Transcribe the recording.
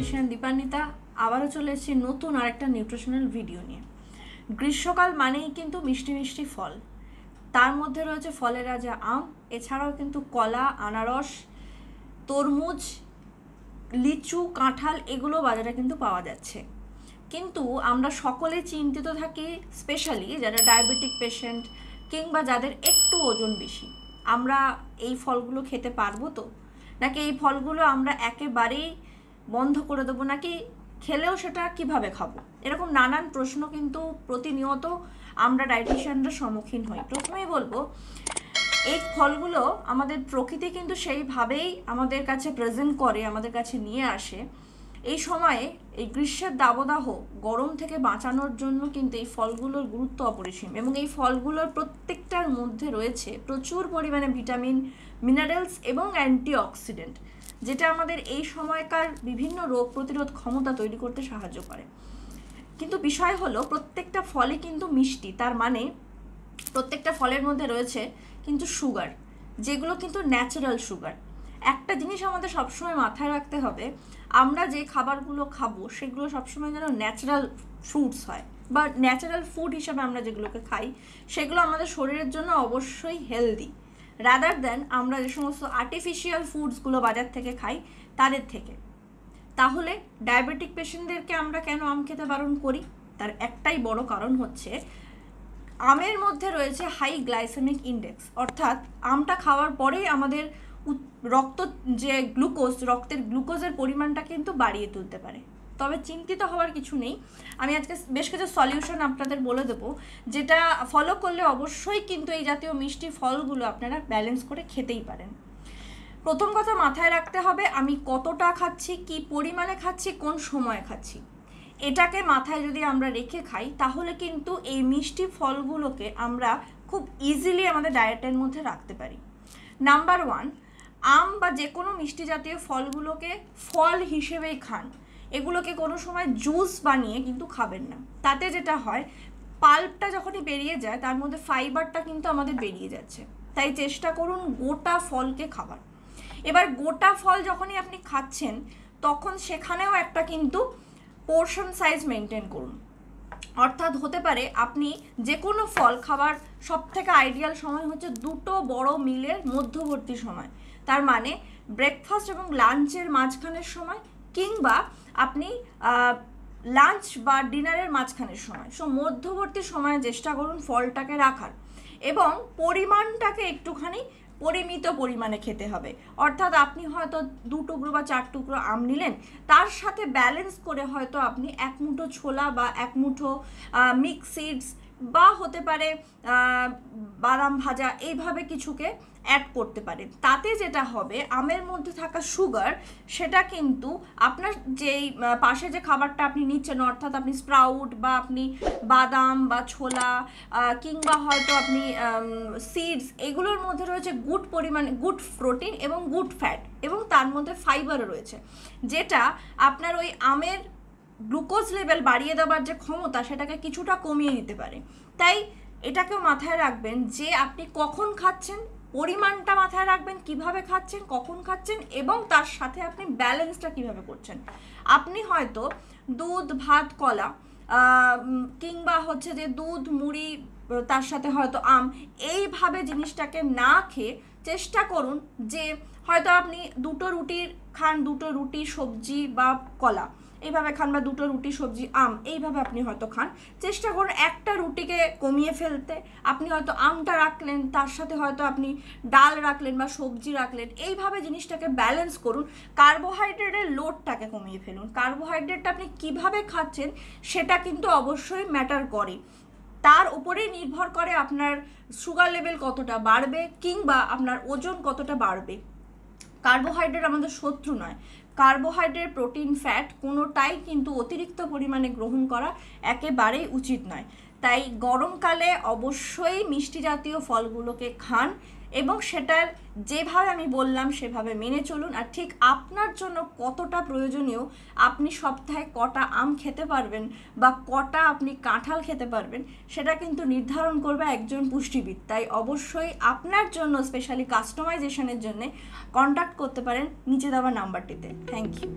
Dietician Dipanwita আবারও চলে এসেছি নতুন আরেকটা নিউট্রিশনাল ভিডিও নিয়ে। গ্রীষ্মকাল মানেই কিন্তু মিষ্টি মিষ্টি ফল, তার মধ্যে রয়েছে ফলের রাজা আম, এছাড়াও কিন্তু কলা, আনারস, তরমুজ, লিচু, কাঁঠাল এগুলো বাজারে কিন্তু পাওয়া যাচ্ছে। কিন্তু আমরা সকলে চিন্তিত থাকি, স্পেশালি যারা ডায়াবেটিক পেশেন্ট কিংবা যাদের একটু ওজন বেশি, আমরা এই ফলগুলো খেতে পারবো তো, নাকি এই ফলগুলো আমরা একেবারেই বন্ধ করে দেবো, নাকি খেলেও সেটা কিভাবে খাবো, এরকম নানান প্রশ্ন কিন্তু প্রতিনিয়ত আমরা ডায়েটিশিয়ানরা সম্মুখীন হই। প্রথমেই বলবো, এই ফলগুলো আমাদের প্রকৃতি কিন্তু সেইভাবেই আমাদের কাছে প্রেজেন্ট করে, আমাদের কাছে নিয়ে আসে। এই সময়ে এই গ্রীষ্মের দাবদাহ গরম থেকে বাঁচানোর জন্য কিন্তু এই ফলগুলোর গুরুত্ব অপরিসীম, এবং এই ফলগুলোর প্রত্যেকটার মধ্যে রয়েছে প্রচুর পরিমাণে ভিটামিন, মিনারেলস এবং অ্যান্টিঅক্সিডেন্ট, যেটা আমাদের এই সময়কার বিভিন্ন রোগ প্রতিরোধ ক্ষমতা তৈরি করতে সাহায্য করে। কিন্তু বিষয় হলো, প্রত্যেকটা ফলই কিন্তু মিষ্টি, তার মানে প্রত্যেকটা ফলের মধ্যে রয়েছে কিন্তু সুগার, যেগুলো কিন্তু ন্যাচারাল সুগার। একটা জিনিস আমাদের সবসময় মাথায় রাখতে হবে, আমরা যে খাবারগুলো খাবো সেগুলো সবসময় যেন ন্যাচারাল ফ্রুটস হয়, বা ন্যাচারাল ফুড হিসাবে আমরা যেগুলোকে খাই সেগুলো আমাদের শরীরের জন্য অবশ্যই হেলদি, রাদার দ্যান আমরা যে সমস্ত আর্টিফিশিয়াল ফুডসগুলো বাজার থেকে খাই তাদের থেকে। তাহলে ডায়াবেটিক পেশেন্টদেরকে আমরা কেন আম খেতে বারণ করি? তার একটাই বড় কারণ হচ্ছে, আমের মধ্যে রয়েছে হাই গ্লাইসেমিক ইন্ডেক্স, অর্থাৎ আমটা খাওয়ার পরেই আমাদের রক্তের গ্লুকোজের পরিমাণটা কিন্তু বাড়িয়ে তুলতে পারে। তবে চিন্তিত হওয়ার কিছু নেই, আমি আজকে বেশ কিছু সলিউশন আপনাদের বলে দেবো, যেটা ফলো করলে অবশ্যই কিন্তু এই জাতীয় মিষ্টি ফলগুলো আপনারা ব্যালেন্স করে খেতেই পারেন। প্রথম কথা মাথায় রাখতে হবে, আমি কতটা খাচ্ছি, কি পরিমাণে খাচ্ছি, কোন সময়ে খাচ্ছি, এটাকে মাথায় যদি আমরা রেখে খাই তাহলে কিন্তু এই মিষ্টি ফলগুলোকে আমরা খুব ইজিলি আমাদের ডায়েটের মধ্যে রাখতে পারি। নাম্বার 1, আম বা যে কোনো মিষ্টি জাতীয় ফলগুলোকে ফল হিসেবেই খান, এগুলোকে কোনো সময় জুস বানিয়ে কিন্তু খাবেন না। তাতে যেটা হয়, পাল্পটা যখনই বেরিয়ে যায় তার মধ্যে ফাইবারটা কিন্তু আমাদের বেরিয়ে যাচ্ছে। তাই চেষ্টা করুন গোটা ফলকে খাবার। এবার গোটা ফল যখনই আপনি খাচ্ছেন তখন সেখানেও একটা কিন্তু পোর্শন সাইজ মেনটেন করুন, অর্থাৎ হতে পারে আপনি যে কোনো ফল খাবার সব থেকে আইডিয়াল সময় হচ্ছে দুটো বড় মিলের মধ্যবর্তী সময়, তার মানে ব্রেকফাস্ট এবং লাঞ্চের মাঝখানের সময়, কিংবা আপনি লাঞ্চ বা ডিনারের মাঝখানের সময়। সো মধ্যবর্তী সময়ে চেষ্টা করুন ফলটাকে রাখার, এবং পরিমাণটাকে একটুখানি পরিমিত পরিমাণে খেতে হবে। অর্থাৎ আপনি হয়তো 2 টুকরো বা 4 টুকরো আম নিলেন, তার সাথে ব্যালেন্স করে হয়তো আপনি 1 মুঠো ছোলা বা 1 মুঠো মিক্স সিডস বা হতে পারে বাদাম ভাজা, এইভাবে কিছুকে অ্যাড করতে পারেন। তাতে যেটা হবে, আমের মধ্যে থাকা সুগার সেটা কিন্তু আপনার যেই পাশে যে খাবারটা আপনি নিচ্ছেন, অর্থাৎ আপনি স্প্রাউট বা আপনি বাদাম বা ছোলা কিংবা হয়তো আপনি সিডস, এগুলোর মধ্যে রয়েছে গুড পরিমাণে গুড প্রোটিন এবং গুড ফ্যাট, এবং তার মধ্যে ফাইবারও রয়েছে, যেটা আপনার ওই আমের গ্লুকোজ লেভেল বাড়িয়ে দেওয়ার যে ক্ষমতা সেটাকে কিছুটা কমিয়ে দিতে পারে। তাই এটাকেও মাথায় রাখবেন যে আপনি কখন খাচ্ছেন, পরিমাণটা মাথায় রাখবেন, কিভাবে খাচ্ছেন, কখন খাচ্ছেন, এবং তার সাথে আপনি ব্যালেন্সটা কিভাবে করছেন। আপনি হয়তো দুধ, ভাত, কলা কিংবা হচ্ছে যে দুধ, মুড়ি, তার সাথে হয়তো আম, এইভাবে জিনিসটাকে না খেয়ে চেষ্টা করুন যে হয়তো আপনি 2টো রুটি খান, 2টো রুটি সবজি বা কলা এইভাবে খান, বা 2টো রুটি সবজি আম এইভাবে আপনি হয়তো খান। চেষ্টা করুন একটা রুটিকে কমিয়ে ফেলতে, আপনি হয়তো আমটা রাখলেন, তার সাথে হয়তো আপনি ডাল রাখলেন বা সবজি রাখলেন, এইভাবে জিনিসটাকে ব্যালেন্স করুন। কার্বোহাইড্রেটের লোডটাকে কমিয়ে ফেলুন। কার্বোহাইড্রেটটা আপনি কিভাবে খাচ্ছেন সেটা কিন্তু অবশ্যই ম্যাটার করে, তার উপরেই নির্ভর করে আপনার সুগার লেভেল কতটা বাড়বে কিংবা আপনার ওজন কতটা বাড়বে। কার্বোহাইড্রেট আমাদের শত্রু নয়, কার্বোহাইড্রেট, প্রোটিন, ফ্যাট কোনোটাই কিন্তু অতিরিক্ত পরিমাণে গ্রহণ করা একেবারেই উচিত নয়। তাই গরমকালে অবশ্যই মিষ্টি জাতীয় ফলগুলোকে খান, এবং সেটার যেভাবে আমি বললাম সেভাবে মেনে চলুন। আর ঠিক আপনার জন্য কতটা প্রয়োজনীয়, আপনি সপ্তাহে কটা আম খেতে পারবেন বা কটা আপনি কাঁঠাল খেতে পারবেন, সেটা কিন্তু নির্ধারণ করবে একজন পুষ্টিবিদ। তাই অবশ্যই আপনার জন্য স্পেশালি কাস্টমাইজেশনের জন্য কন্ট্যাক্ট করতে পারেন নিচে দেওয়া নাম্বারটিতে। Thank you.